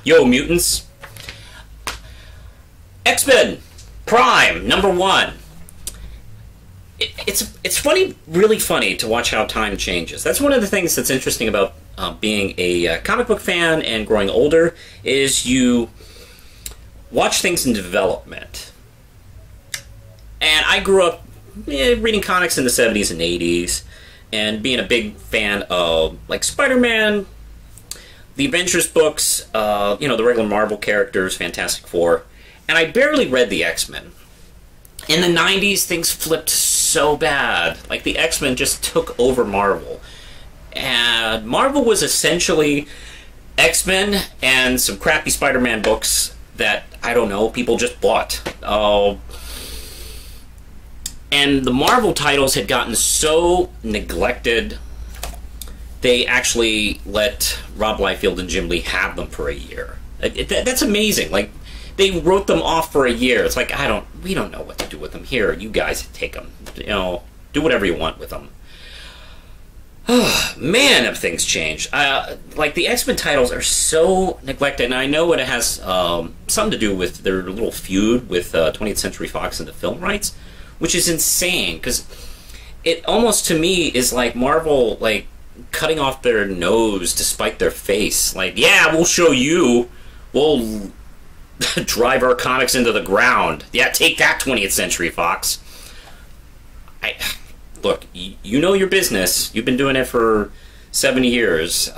Yo, mutants. X-Men Prime #1. It's funny, really funny to watch how time changes. That's one of the things that's interesting about being a comic book fan and growing older, is you watch things in development. And I grew up reading comics in the 70s and 80s, and being a big fan of like Spider-Man, the Avengers books, the regular Marvel characters, Fantastic Four, and I barely read the X-Men. In the 90s, things flipped so bad. Like, the X-Men just took over Marvel. And Marvel was essentially X-Men and some crappy Spider-Man books that, I don't know, people just bought. And the Marvel titles had gotten so neglected, they actually let Rob Liefeld and Jim Lee have them for a year. That's amazing. Like, they wrote them off for a year. It's like, we don't know what to do with them. Here, you guys take them. Do whatever you want with them. Man, have things changed. Like, the X-Men titles are so neglected, and I know it has something to do with their little feud with 20th Century Fox and the film rights, which is insane, because it almost, to me, is like Marvel, like, cutting off their nose to spite their face. Like, yeah, we'll show you. We'll drive our comics into the ground. Yeah, take that, 20th Century Fox. Look, you know your business. You've been doing it for 70 years,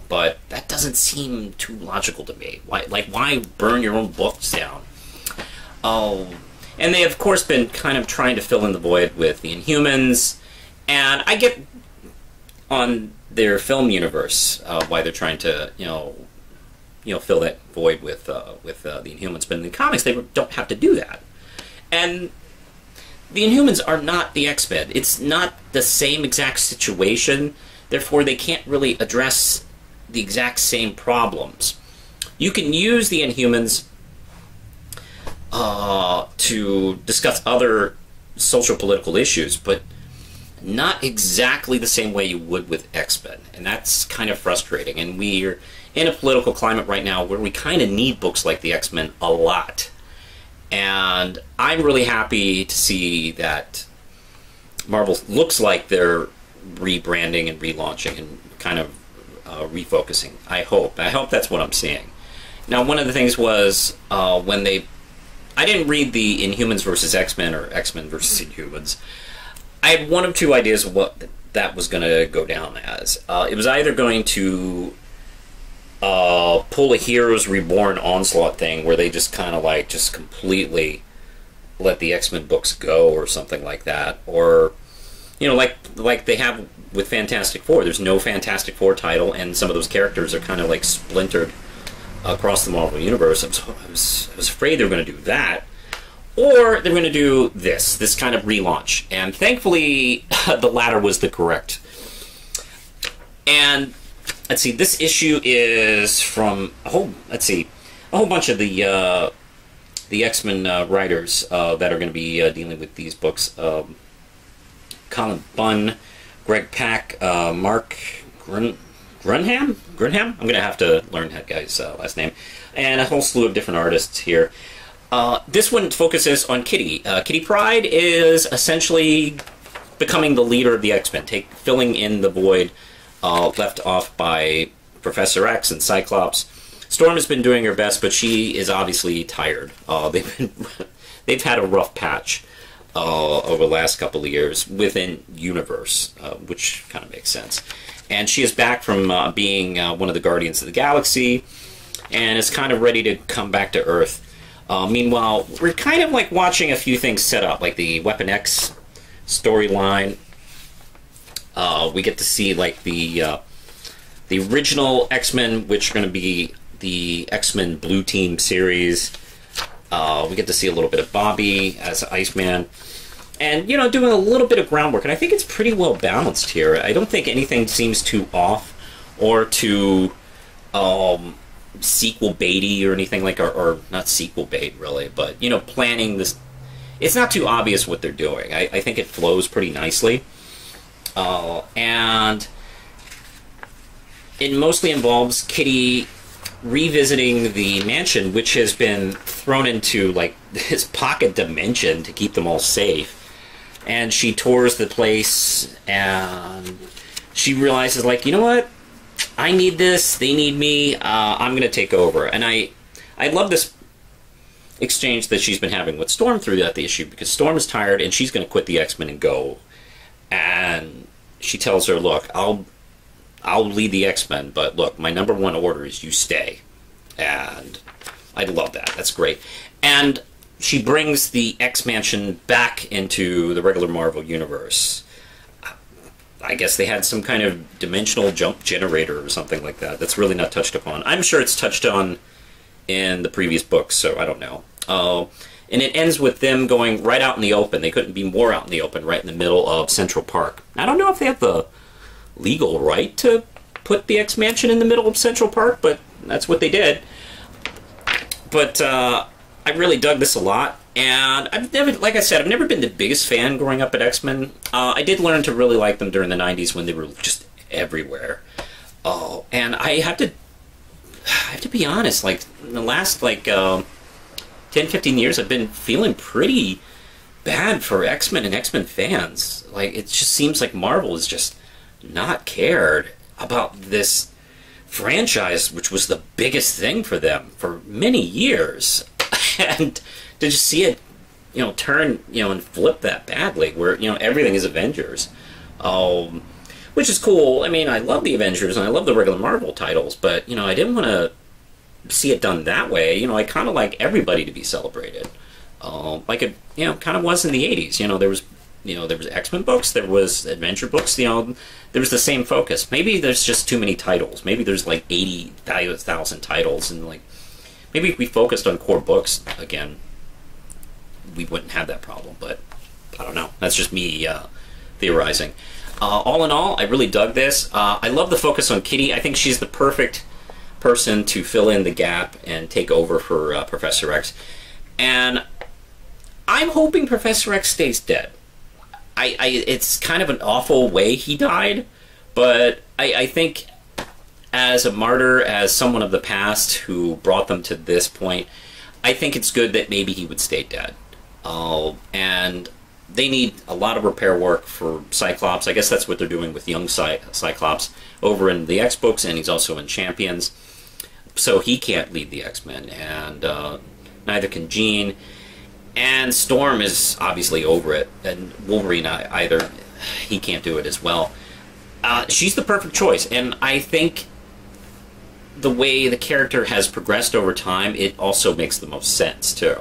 but that doesn't seem too logical to me. Why burn your own books down? And they, of course, been kind of trying to fill in the void with the Inhumans, and I get on their film universe why they're trying to, fill that void with the Inhumans. But in the comics, they don't have to do that. And the Inhumans are not the X-Men. It's not the same exact situation. Therefore, they can't really address the exact same problems. You can use the Inhumans to discuss other social political issues, but not exactly the same way you would with X-Men. And that's kind of frustrating. And we're in a political climate right now where we kind of need books like the X-Men a lot. And I'm really happy to see that Marvel looks like they're rebranding and relaunching and kind of refocusing. I hope that's what I'm seeing. Now, one of the things was when I didn't read the Inhumans versus X-Men or X-Men versus Inhumans. I had one of two ideas of what that was going to go down as. It was either going to pull a Heroes Reborn onslaught thing where they just kind of like just completely let the X-Men books go or something like that, or like they have with Fantastic Four. There's no Fantastic Four title, and some of those characters are kind of like splintered across the Marvel universe. I was afraid they were going to do that, or they're going to do this kind of relaunch, and thankfully the latter was the correct. And let's see, this issue is from a whole bunch of the X-Men writers that are going to be dealing with these books. Colin Bunn, Greg Pak, Mark Grunham? I'm going to have to learn that guy's last name. And a whole slew of different artists here. This one focuses on Kitty. Kitty Pryde is essentially becoming the leader of the X-Men, filling in the void left off by Professor X and Cyclops. Storm has been doing her best, but she is obviously tired. They've had a rough patch over the last couple of years within universe, which kind of makes sense. And she is back from being one of the Guardians of the Galaxy, and is kind of ready to come back to Earth. Meanwhile, we're kind of like watching a few things set up, like the Weapon X storyline. We get to see like the original X-Men, which are going to be the X-Men Blue Team series. We get to see a little bit of Bobby as Iceman, and doing a little bit of groundwork. And I think it's pretty well balanced here. I don't think anything seems too off or too sequel baity or anything like, or not sequel bait really, but planning this. It's not too obvious what they're doing. I think it flows pretty nicely. And it mostly involves Kitty revisiting the mansion, which has been thrown into like this pocket dimension to keep them all safe. And she tours the place, and she realizes, like, you know what? I need this. They need me. I'm going to take over. And I love this exchange that she's been having with Storm throughout the issue, because Storm is tired and she's going to quit the X-Men and go. And she tells her, look, I'll lead the X-Men, but look, my #1 order is you stay. And I love that. That's great. And she brings the X-Mansion back into the regular Marvel universe. I guess they had some kind of dimensional jump generator or something like that. That's really not touched upon. I'm sure it's touched on in the previous books, so I don't know. And it ends with them going right out in the open. They couldn't be more out in the open, right in the middle of Central Park. I don't know if they have the legal right to put the X-Mansion in the middle of Central Park, but that's what they did. But I really dug this a lot, and I've never, like I said, I've never been the biggest fan growing up at X-Men. I did learn to really like them during the 90s when they were just everywhere. And I have to be honest, like, in the last, like, 10, 15 years, I've been feeling pretty bad for X-Men and X-Men fans. Like, it just seems like Marvel has just not cared about this franchise, which was the biggest thing for them for many years. And to just see it, you know, turn, you know, and flip that badly, where, you know, everything is Avengers. Which is cool. I mean, I love the Avengers and I love the regular Marvel titles, but, you know, I didn't want to see it done that way. You know, I kind of like everybody to be celebrated. Like it, you know, kind of was in the 80s. You know, there was X-Men books, there was adventure books, you know, there was the same focus. Maybe there's just too many titles. Maybe there's like 80,000 titles, and like, maybe if we focused on core books again, we wouldn't have that problem, but I don't know. That's just me theorizing. All in all, I really dug this. I love the focus on Kitty. I think she's the perfect person to fill in the gap and take over for Professor X. And I'm hoping Professor X stays dead. It's kind of an awful way he died, but I think as a martyr, as someone of the past who brought them to this point, I think it's good that maybe he would stay dead. And they need a lot of repair work for Cyclops. I guess that's what they're doing with young Cyclops over in the X-Books, and he's also in Champions. So he can't lead the X-Men, and neither can Jean. And Storm is obviously over it, and Wolverine either. He can't do it as well. She's the perfect choice, and I think the way the character has progressed over time, it also makes the most sense, too.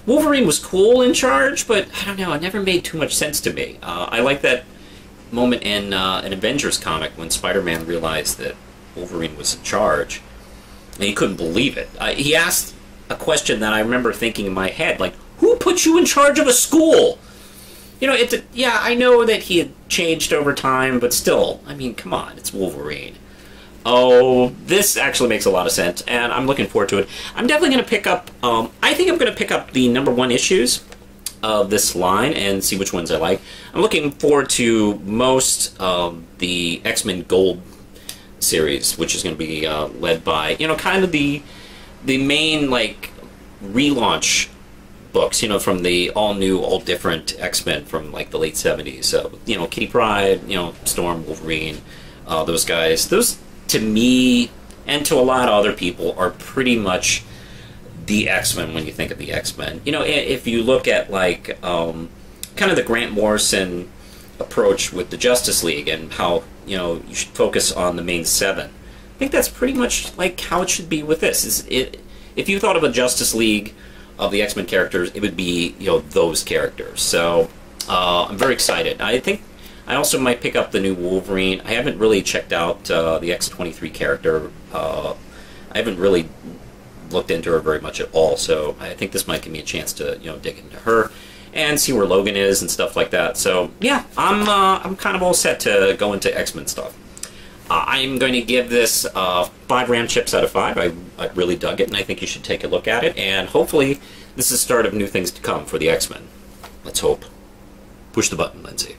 Wolverine was cool in charge, but I don't know, it never made too much sense to me. I like that moment in an Avengers comic when Spider-Man realized that Wolverine was in charge, and he couldn't believe it. He asked a question that I remember thinking in my head, like, who put you in charge of a school? You know, yeah, I know that he had changed over time, but still, I mean, come on, it's Wolverine. Oh, this actually makes a lot of sense, and I'm looking forward to it. I'm definitely going to pick up, I think I'm going to pick up the #1 issues of this line and see which ones I like. I'm looking forward to most of the X-Men Gold series, which is going to be led by, you know, kind of the main, like, relaunch books, you know, from the all-new, all-different X-Men from, like, the late 70s. So, you know, Kitty Pryde, you know, Storm, Wolverine, those guys. Those, to me, and to a lot of other people, are pretty much the X-Men when you think of the X-Men. You know, if you look at, like, kind of the Grant Morrison approach with the Justice League and how, you know, you should focus on the main 7. I think that's pretty much like how it should be with this. If you thought of a Justice League of the X-Men characters, it would be, you know, those characters. So I'm very excited. I think I also might pick up the new Wolverine. I haven't really checked out the X-23 character. I haven't really looked into her very much at all. So I think this might give me a chance to, you know, dig into her and see where Logan is and stuff like that. So yeah, I'm kind of all set to go into X-Men stuff. I'm going to give this 5 RAM chips out of 5. I really dug it, and I think you should take a look at it. And hopefully, this is the start of new things to come for the X-Men. Let's hope. Push the button, Lindsay.